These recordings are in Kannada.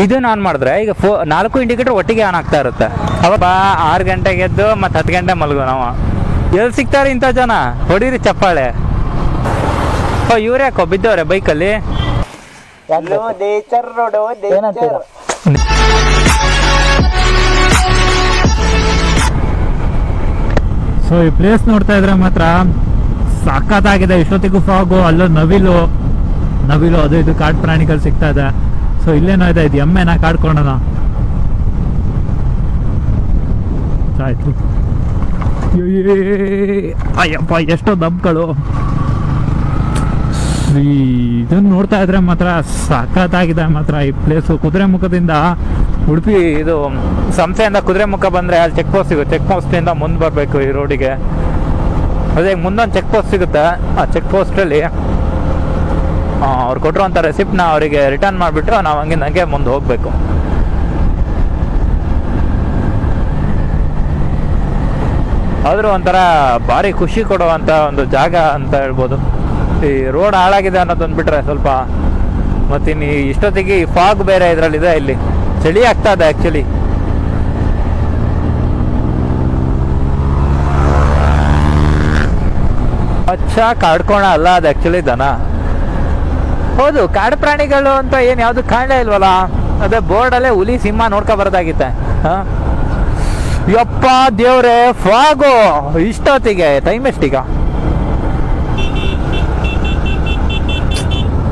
ಇದನ್ನ ಆನ್ ಮಾಡಿದ್ರೆ ಈಗ 4 ಇಂಡಿಕೇಟರ್ ಒಟ್ಟಿಗೆ ಆನ್ ಆಗ್ತಾ ಇರುತ್ತೆ. ಅವಾಗ 6 ಗಂಟೆಗೆ ಎದ್ದು ಮತ್ತು 10 ಗಂಟೆ ಮಲಗು ನಾವು. ಎಲ್ಲಿ ಸಿಗ್ತಾರೆ ಇಂಥ ಜನ? ಹೊಡೀರಿ ಚಪ್ಪಾಳೆ. ಇವ್ರ್ಯಾಕೋ ಬಿದ್ದವ್ರೆ ಬೈಕಲ್ಲಿ? ಸೊ ಈ ಪ್ಲೇಸ್ ನೋಡ್ತಾ ಇದ್ರೆ ಮಾತ್ರ ಸಖತ್ತಾಗಿದೆ. ಇಷ್ಟೊತ್ತಿಗೂ ಫಾಗು, ಅಲ್ಲೋ ನವಿಲು ಅದು ಇದು ಕಾಡು ಪ್ರಾಣಿಗಳು ಸಿಗ್ತಾ ಇದೆ. ಸೊ ಇಲ್ಲೇನೋ ಇದೆ, ಇದು ಎಮ್ಮೆನ ಕಾಡ್ಕೊಳ್ಳೋಣ. ಆಯ್ತು. ಅಯ್ಯಪ್ಪ ಎಷ್ಟೋ ದಬ್ಗಳು. ಇದನ್ನು ನೋಡ್ತಾ ಇದ್ರೆ ಮಾತ್ರ ಸಖತ್ತಾಗಿದೆ ಮಾತ್ರ ಈ ಪ್ಲೇಸು. ಕುದುರೆಮುಖದಿಂದ ಉಡುಪಿ ಇದು ಸಂಸ್ಥೆಯಿಂದ ಕುದುರೆಮುಖ ಬಂದರೆ ಅಲ್ಲಿ ಚೆಕ್ ಪೋಸ್ಟ್ ಸಿಗುತ್ತೆ. ಚೆಕ್ ಪೋಸ್ಟಿಂದ ಮುಂದೆ ಬರಬೇಕು ಈ ರೋಡಿಗೆ. ಅದೇ ಮುಂದೊಂದು ಚೆಕ್ ಪೋಸ್ಟ್ ಸಿಗುತ್ತೆ. ಆ ಚೆಕ್ ಪೋಸ್ಟಲ್ಲಿ ಅವ್ರು ಕೊಟ್ಟಿರುವಂಥ ರೆಸಿಪ್ಟ್ನ ಅವರಿಗೆ ರಿಟರ್ನ್ ಮಾಡಿಬಿಟ್ಟು ನಾವು ಹಂಗೆ ಮುಂದೆ ಹೋಗಬೇಕು. ಆದರೂ ಒಂಥರ ಭಾರಿ ಖುಷಿ ಕೊಡುವಂಥ ಒಂದು ಜಾಗ ಅಂತ ಹೇಳ್ಬೋದು. ಈ ರೋಡ್ ಹಾಳಾಗಿದೆ ಅನ್ನೋದೊಂದು ಬಿಟ್ರೆ ಸ್ವಲ್ಪ. ಮತ್ತಿನ್ನು ಇಷ್ಟೊತ್ತಿಗೆ ಈ ಫಾಗ್ ಬೇರೆ ಇದರಲ್ಲಿದೆ. ಇಲ್ಲಿ ಚಳಿ ಆಗ್ತಾ ಇದೆ ಆ್ಯಕ್ಚುಲಿ. ಕಾಡ್ಕೋಣ ಅಲ್ಲ ಅದು ಆ್ಯಕ್ಚುಲಿ ದನ. ಹೌದು, ಕಾಡು ಪ್ರಾಣಿಗಳು ಅಂತ ಏನು ಯಾವುದು ಕಾಣಲೇ ಇಲ್ವಲ್ಲ. ಅದೇ ಬೋರ್ಡಲ್ಲೇ ಹುಲಿ ಸಿಂಹ ನೋಡ್ಕೊ ಬರೋದಾಗಿತ್ತೆ. ಹಾಂ ಯಪ್ಪ ದೇವ್ರೆ, ಫಾಗು ಇಷ್ಟೊತ್ತಿಗೆ ಟೈಮ್ ಎಷ್ಟೀಗ?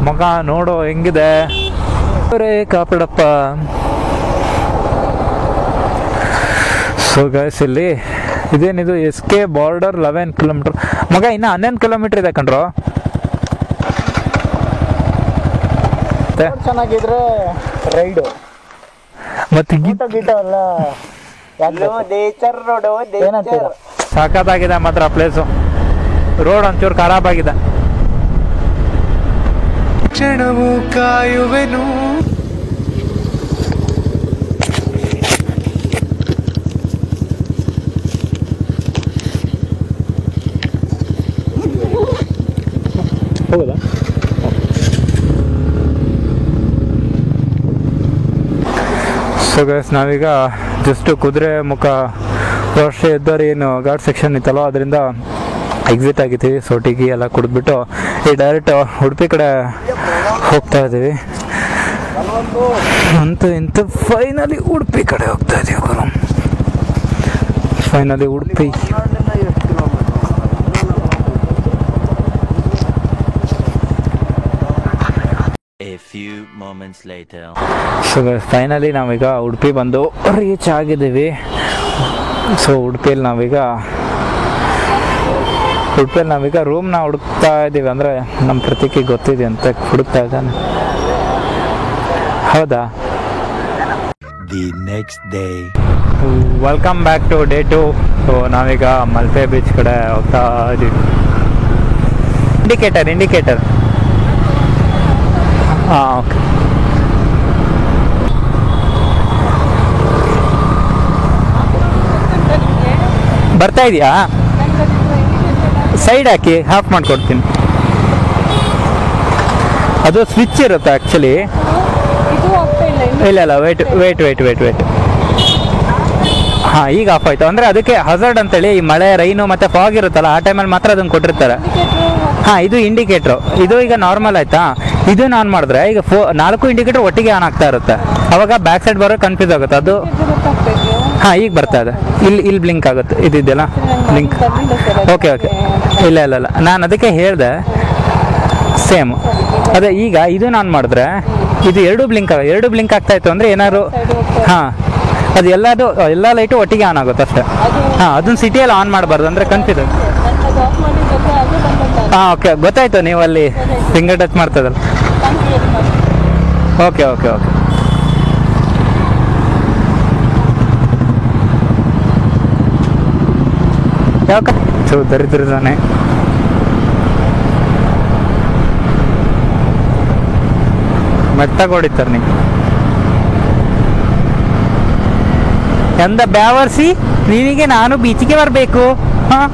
ಮಗ ನೋಡು ಹೆಂಗಿದೆ. ಕಾಪಾಡಪ್ಪ. ಸೊ ಗೈಸ್, ಇಲ್ಲಿ ಇದೇನಿದು SK ಬಾರ್ಡರ್ 11 ಕಿಲೋಮೀಟರ್. ಮಗ ಇನ್ನು 11 ಕಿಲೋಮೀಟರ್ ಇದೆ ಕಣ್ರೋ. ಚೆನ್ನಾಗಿದ್ರೆ ರೈಡು ಮತ್ತೆ ಸಾಕಾಗಿದೆ ಮಾತ್ರ ಪ್ಲೇಸು. ರೋಡ್ ಒಂಚೂರು ಖರಾಬ್ ಆಗಿದೆ. ಕ್ಷಣವು ಕಾಯುವೆನು. ಹೌದಾ? ಸೊ ಗೈಸ್, ನಾವೀಗ ಜಸ್ಟ್ ಕುದುರೆಮುಖ ರಾಷ್ಟ್ರೀಯ ಹೆದ್ದಾರಿ ಏನು ಘಾಟ್ ಸೆಕ್ಷನ್ ಇತ್ತಲ್ಲ ಅದರಿಂದ ಎಕ್ಸಿಟ್ ಆಗಿದ್ದೀವಿ. ಸೊ ಟೀಗಿ ಎಲ್ಲ ಕುಡಿದ್ಬಿಟ್ಟು ಈ ಡೈರೆಕ್ಟ್ ಉಡುಪಿ ಕಡೆ ಹೋಗ್ತಾ ಇದ್ದೀವಿ. ಅಂತೂ ಫೈನಲಿ ಉಡುಪಿ ಕಡೆ ಹೋಗ್ತಾ ಇದ್ದೀವಿ ಗುರು. ಫೈನಲಿ ಉಡುಪಿ. ಸೊ ಫೈನಲಿ ನಾವೀಗ ಉಡುಪಿ ಬಂದು ರೀಚ್ ಆಗಿದ್ದೀವಿ. ಸೊ ಉಡುಪಿಯಲ್ಲಿ ನಾವೀಗ ರೂಮ್ನ ಹುಡುಕ್ತಾ ಇದ್ದೀವಿ. ಅಂದರೆ ನಮ್ಮ ಪ್ರತೀಕಿಗೆ ಗೊತ್ತಿದೆ ಅಂತ ಹುಡುಕ್ತಾ ಇದ್ದಾನೆ. ಹೌದಾ? The next day. Welcome back to day 2. So ನಾವೀಗ ಮಲ್ಪೆ ಬೀಚ್ ಕಡೆ ಹೋಗ್ತಾ ಇದ್ದೀವಿ. ಇಂಡಿಕೇಟರ್ ಹಾಂ, ಓಕೆ. ಬರ್ತಾ ಇದೆಯಾ? ಸೈಡ್ ಹಾಕಿ ಹಾಫ್ ಮಾಡಿಕೊಡ್ತೀನಿ. ಅದು ಸ್ವಿಚ್ ಇರುತ್ತೆ ಆ್ಯಕ್ಚುಲಿ. ಇಲ್ಲ ವೇಟ್. ಹಾಂ, ಈಗ ಆಫ್ ಆಯಿತು. ಅಂದರೆ ಅದಕ್ಕೆ ಹಜಾರ್ಡ್ ಅಂತೇಳಿ ಈ ಮಳೆ, ರೈನು ಮತ್ತು ಫಾಗ್ ಇರುತ್ತಲ್ಲ ಆ ಟೈಮಲ್ಲಿ ಮಾತ್ರ ಅದನ್ನು ಕೊಟ್ಟಿರ್ತಾರೆ. ಹಾಂ, ಇದು ಇಂಡಿಕೇಟ್ರು. ಇದು ಈಗ ನಾರ್ಮಲ್ ಆಯಿತಾ. ಇದನ್ನ ಆನ್ ಮಾಡಿದ್ರೆ ಈಗ 4 ಇಂಡಿಕೇಟರ್ ಒಟ್ಟಿಗೆ ಆನ್ ಆಗ್ತಾ ಇರುತ್ತೆ. ಅವಾಗ ಬ್ಯಾಕ್ ಸೈಡ್ ಬರೋ ಕನ್ಫ್ಯೂಸ್ ಆಗುತ್ತೆ. ಅದು ಹಾಂ, ಈಗ ಬರ್ತಾ ಇದೆ. ಇಲ್ಲಿ ಬ್ಲಿಂಕ್ ಆಗುತ್ತೆ. ಇದೆಯಲ್ಲ ಬ್ಲಿಂಕ್. ಓಕೆ. ಇಲ್ಲ ನಾನು ಅದಕ್ಕೆ ಹೇಳಿದೆ ಸೇಮ್ ಅದೇ. ಈಗ ಇದನ್ನ ಆನ್ ಮಾಡಿದ್ರೆ ಇದು ಎರಡು ಬ್ಲಿಂಕ್ ಆಗ್ತಾ ಇತ್ತು ಅಂದರೆ ಏನಾದ್ರು ಹಾಂ, ಅದು ಎಲ್ಲ ಲೈಟು ಒಟ್ಟಿಗೆ ಆನ್ ಆಗುತ್ತೆ ಅಷ್ಟೇ. ಹಾಂ, ಅದನ್ನ ಸಿಟಿಯಲ್ಲಿ ಆನ್ ಮಾಡಬಾರ್ದು ಅಂದರೆ ಕನ್ಫ್ಯೂಸ್. ಹಾಂ, ಓಕೆ, ಗೊತ್ತಾಯ್ತು. ನೀವು ಅಲ್ಲಿ ಫಿಂಗರ್ ಟಚ್ ಮಾಡ್ತದಲ್ಲ. ಓಕೆ. ಯಾಕೆ ದರಿದ್ರದಾನೆ. ಮೆತ್ತಗೆ ಹೊಡಿತಾರೆ ನೀವು. ಎಂದ ಬ್ಯಾವರ್ಸಿ ನಿನಗೆ ನಾನು ಬೀಚಿಗೆ ಬರಬೇಕು. ಹಾಂ,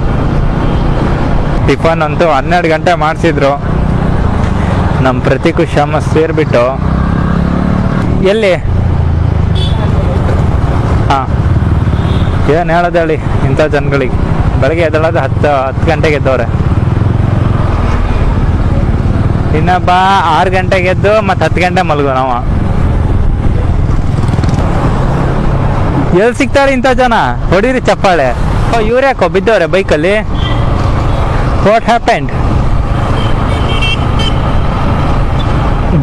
ಟಿಫನ್ ಅಂತೂ 12 ಗಂಟೆ ಮಾಡಿಸಿದ್ರು. ನಮ್ಮ ಪ್ರತಿಕು ಶ್ರಮ ಸೇರಿಬಿಟ್ಟು ಎಲ್ಲಿ ಹಾಂ, ಏನು ಹೇಳೋದು ಹೇಳಿ ಇಂಥ ಜನಗಳಿಗೆ. ಬೆಳಗ್ಗೆ ಎದ್ದೇಳೋದು 10 ಗಂಟೆಗೆ ಎದ್ದವ್ರೆ, ಇನ್ನೊಬ್ಬ 6 ಗಂಟೆಗೆ ಎದ್ದು ಮತ್ತು 10 ಗಂಟೆ ಮಲಗೋ ನಾವು. ಎಲ್ಲಿ ಸಿಗ್ತಾರೆ ಇಂಥ ಜನ? ಹೊಡೀರಿ ಚಪ್ಪಾಳೆ. ಇವ್ರು ಯಾಕೋ ಬಿದ್ದವ್ರೆ ಬೈಕಲ್ಲಿ? What happened?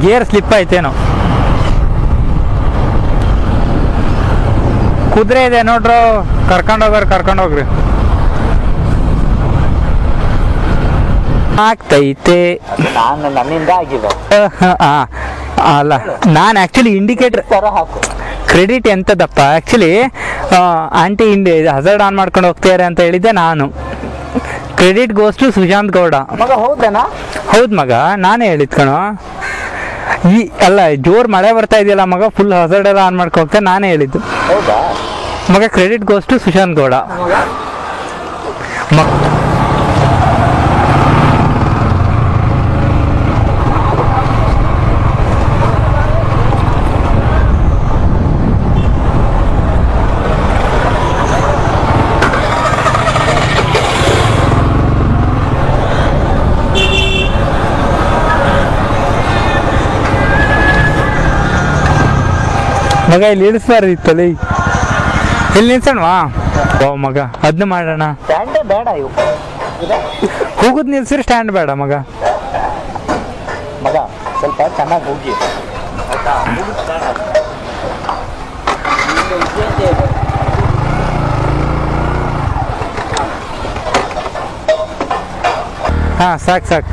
ಗೇರ್ ಸ್ಲಿಪ್ ಆಯ್ತೇನೋ. ಕುದುರೆ ಇದೆ ನೋಡ್ರು, ಕರ್ಕೊಂಡೋಗ್ರಿ. ಆಗ್ತೈತೆ. ನನ್ನಿಂದ ಆಗಿಲ್ಲ. ಅಲ್ಲ, ನಾನು ಆ್ಯಕ್ಚುಲಿ ಇಂಡಿಕೇಟರ್ ಹಾಕು. ಕ್ರೆಡಿಟ್ ಎಂತದಪ್ಪ ಆ್ಯಕ್ಚುಲಿ ಆಂಟಿ ಹಜಾರ್ಡ್ ಆನ್ ಮಾಡ್ಕೊಂಡು ಹೋಗ್ತಾರೆ ಅಂತ ಹೇಳಿದ್ದೆ ನಾನು. Credit goes to Sushant Gowda. ಮಗ ಹೌದನಾ? ಹೌದು ಮಗ, ನಾನೇ ಹೇಳಿದ್ ಕಣೋ. ಅಲ್ಲ, ಜೋರ್ ಮಳೆ ಬರ್ತಾ ಇದೆಯಲ್ಲ ಮಗ, ಫುಲ್ ಹಜಾರ್ಡ್ ಎಲ್ಲ ಆನ್ ಮಾಡ್ಕೊ ಹೋಗ್ತಾರೆ, ನಾನೇ ಹೇಳಿದ್ದು. ಹೌದಾ ಮಗ? Credit goes to Sushant Gowda. ಮಗ ಇಲ್ಲಿ ಇಳಿಸ್ಬಾರ್ದಿತ್ತಲ್ಲ, ಇಲ್ಲಿ ನಿಲ್ಸೋಣವಾ? ಓ ಮಗ, ಅದನ್ನ ಮಾಡೋಣ. ಸ್ಟ್ಯಾಂಡೇ ಬೇಡ ಇವು. ಹೋಗುದು ನಿಲ್ಸಿರಿ, ಸ್ಟ್ಯಾಂಡ್ ಬೇಡ ಮಗ. ಮಗ ಸ್ವಲ್ಪ ಚೆನ್ನಾಗಿ ಹೋಗಿ. ಹಾ, ಸಾಕು.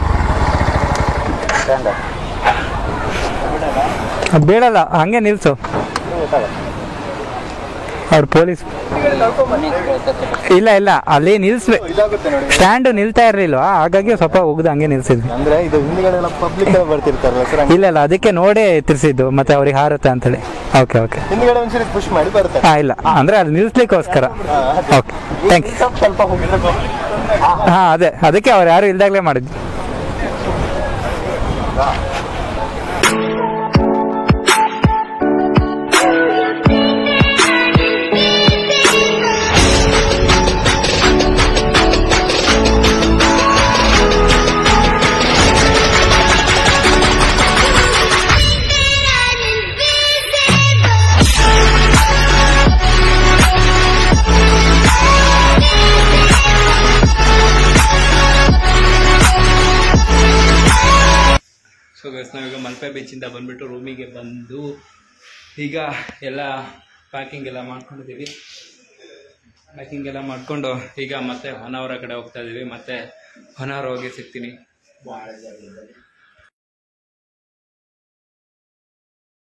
ಬೀಳಲ್ಲ, ಹಂಗೆ ನಿಲ್ಸು. ಅವ್ರು ಪೊಲೀಸ್ ಇಲ್ಲ ಅಲ್ಲಿ ನಿಲ್ಸ್ಬೇಕು. ಸ್ಟ್ಯಾಂಡ್ ನಿಲ್ತಾ ಇರ್ಲಿಲ್ವಾ, ಹಾಗಾಗಿ ಸ್ವಲ್ಪ ಹೋಗುದು ಹಂಗೆ ನಿಲ್ಸಿದ್ವಿ. ಅಂದ್ರೆ ಇದು ಹಿಂದ್ಗಡೆ ಪಬ್ಲಿಕ್ ಬರ್ತಿರ್ತಾರಲ್ಲ ಸರ್, ಇಲ್ಲ ಅದಕ್ಕೆ ನೋಡೇ ತಿರ್ಸಿದ್ದು, ಮತ್ತೆ ಅವ್ರಿಗೆ ಹಾರುತ್ತೆ ಅಂತೇಳಿ. ಓಕೆ ಹಿಂದ್ಗಡೆ ಒಂದ್ಸರಿ ಪುಷ್ ಮಾಡಿ ಬರ್ತಾರೆ. ಹಾ, ಇಲ್ಲ ಅಂದ್ರೆ ಅಲ್ಲಿ ನಿಲ್ಸ್ಲಿಕ್ಕೋಸ್ಕರ. Okay, thank you. ಸ್ವಲ್ಪ ಹೋಗಿದ್ರೆ ಹಾ, ಅದಕ್ಕೆ ಅವ್ರು ಯಾರು ಇಲ್ದಾಗ್ಲೇ ಮಾಡಿದ್ದು. ಸೊ ಗೈಸ್, ನಾವೀಗ ಮಲ್ಪೆ ಬೀಚಿಂದ ಬಂದುಬಿಟ್ಟು ರೂಮಿಗೆ ಬಂದು ಈಗ ಎಲ್ಲ ಪ್ಯಾಕಿಂಗ್ ಎಲ್ಲ ಮಾಡ್ಕೊಂಡಿದ್ದೀವಿ. ಪ್ಯಾಕಿಂಗ್ ಎಲ್ಲ ಮಾಡಿಕೊಂಡು ಈಗ ಮತ್ತೆ ಹೊನ್ನಾವರ ಕಡೆ ಹೋಗ್ತಾ ಇದ್ದೀವಿ. ಮತ್ತೆ ಹೊನ್ನಾವರ ಹೋಗಿ ಸಿಗ್ತೀನಿ.